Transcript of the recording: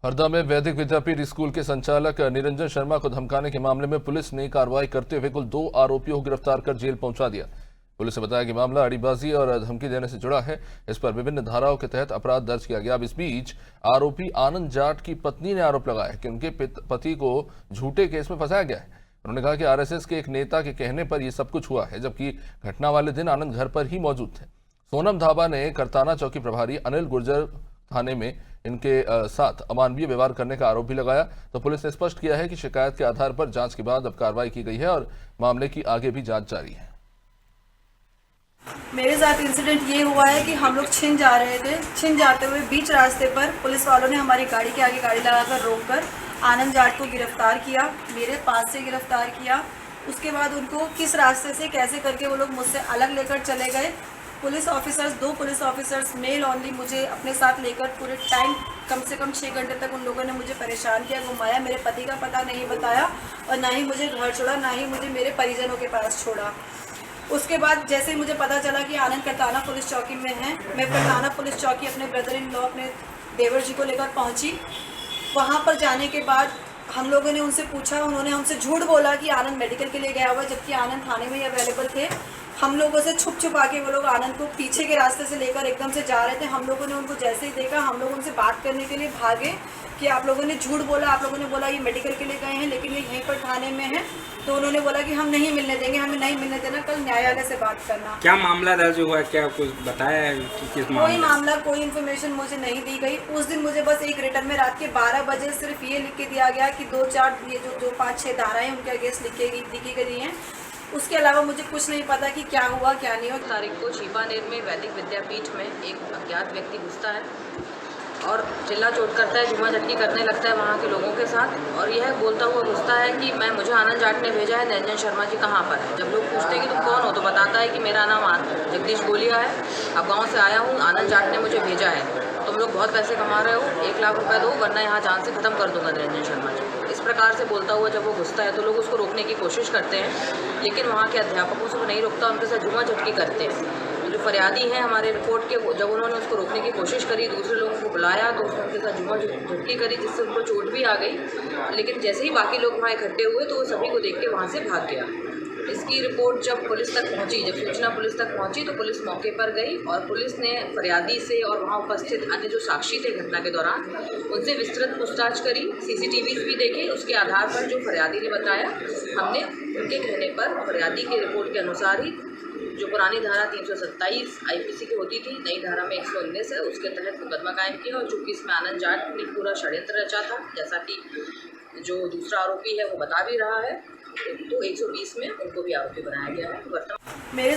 हरदा में वैदिक विद्यापीठ स्कूल के संचालक निरंजन शर्मा को धमकाने के मामले में पुलिस ने कार्रवाई करते हुए कुल 2 आरोपियों को गिरफ्तार कर जेल पहुंचा दिया। पुलिस ने बताया कि मामला अड़ीबाजी और धमकी देने से जुड़ा है। इस पर विभिन्न धाराओं के तहत अपराध दर्ज किया गया। अब इस बीच आरोपी आनंद जाट की पत्नी ने आरोप लगाया कि उनके पति को झूठे केस में फंसाया गया है। उन्होंने कहा कि आरएसएस के एक नेता के कहने पर यह सब कुछ हुआ है, जबकि घटना वाले दिन आनंद घर पर ही मौजूद थे। सोनम धाबा ने करताना चौकी प्रभारी अनिल गुर्जर थाने में इनके साथ अमानवीय व्यवहार करने का आरोप भी लगाया। तो पुलिस ने स्पष्ट किया है कि शिकायत के आधार पर जांच के बाद अब कार्रवाई की गई है और मामले की आगे भी जांच जारी है। मेरे साथ इंसिडेंट ये हुआ है कि हम लोग छिन जा रहे थे। छिन जाते हुए बीच रास्ते पर पुलिस वालों ने हमारी गाड़ी के आगे गाड़ी लगाकर रोककर आनंद जाट को गिरफ्तार किया, मेरे पास से गिरफ्तार किया। उसके बाद उनको किस रास्ते से कैसे करके वो लोग मुझसे अलग लेकर चले गए। Police officers 2 police officers male only मुझे अपने साथ लेकर पूरे टाइम कम से कम 6 घंटे तक उन लोगों ने मुझे परेशान किया, घुमाया, मेरे पति का पता नहीं बताया और ना ही मुझे घर छोड़ा, ना ही मुझे मेरे परिजनों के पास छोड़ा। उसके बाद जैसे ही मुझे पता चला कि आनंद करताना पुलिस चौकी में है, मैं करताना पुलिस चौकी अपने ब्रदर इन लॉ अपने देवर जी को लेकर पहुंची। वहां पर जाने के बाद हम लोगों ने उनसे पूछा, उन्होंने हमसे झूठ बोला कि आनंद मेडिकल के लिए गया हुआ, जबकि आनंद थाने में ही अवेलेबल थे। हम लोगों से छुप के वो लोग आनंद को पीछे के रास्ते से लेकर एकदम से जा रहे थे। हम लोगों ने उनको जैसे ही देखा, हम लोग उनसे बात करने के लिए भागे कि आप लोगों ने झूठ बोला, आप लोगों ने बोला ये मेडिकल के लिए गए हैं लेकिन ये यहीं पर थाने में है। तो उन्होंने बोला कि हम नहीं मिलने देंगे, हमें नहीं मिलने देना, कल न्यायालय से बात करना। क्या मामला दर्ज हुआ है, क्या कुछ बताया है कि किस कोई मामला, कोई इन्फॉर्मेशन मुझे नहीं दी गई। उस दिन मुझे बस एक रिटर्न में रात के 12 बजे सिर्फ ये लिख के दिया गया कि 2-4 ये जो 5-6 धाराएं उनके अगेंस्ट लिखी गई हैं। उसके अलावा मुझे कुछ नहीं पता कि क्या हुआ क्या नहीं हुआ। तारीख को छीपानेर में वैदिक विद्यापीठ में एक अज्ञात व्यक्ति घुसता है और चिल्ला चोट करता है, झूमा झटकी करने लगता है वहाँ के लोगों के साथ और यह बोलता हुआ घुसता है कि मुझे आनंद जाट ने भेजा है, निरंजन शर्मा जी कहाँ पर है। जब लोग पूछते हैं कि तुम कौन हो, तो बताता है कि मेरा नाम जगदीश गोलिया है, अब गाँव से आया हूँ, आनंद जाट ने मुझे भेजा है, तुम लोग बहुत पैसे कमा रहे हो, 1 लाख रुपए दो वरना यहाँ जान से ख़त्म कर दूंगा निरंजन शर्मा जी। इस प्रकार से बोलता हुआ जब वो घुसता है तो लोग उसको रोकने की कोशिश करते हैं, लेकिन वहाँ के अध्यापकों से वो नहीं रोकता, उनके साथ झूमा झटकी करते हैं। जो फरियादी हैं हमारे रिपोर्ट के, जब उन्होंने उसको रोकने की कोशिश करी, दूसरे लोगों को बुलाया तो उसने उनके साथ झूमा झटकी करी जिससे उनको चोट भी आ गई। लेकिन जैसे ही बाकी लोग वहाँ इकट्ठे हुए तो वो सभी को देख के वहाँ से भाग गया। इसकी रिपोर्ट जब पुलिस तक पहुंची, जब सूचना पुलिस तक पहुंची तो पुलिस मौके पर गई और पुलिस ने फरियादी से और वहां उपस्थित अन्य जो साक्षी थे घटना के दौरान उनसे विस्तृत पूछताछ करी, सीसीटीवीज भी देखे। उसके आधार पर जो फरियादी ने बताया, हमने उनके कहने पर फरियादी की रिपोर्ट के अनुसार ही जो पुरानी धारा 327 आईपीसी की होती थी, नई धारा में 119 है, उसके तहत मुकदमा कायम किया। और चूँकि इसमें आनंद जाट ने पूरा षड्यंत्र रचा था, जैसा कि जो दूसरा आरोपी है वो बता भी रहा है, तो 120 में उनको भी आरोपी बनाया गया है। वर्तमान मेरे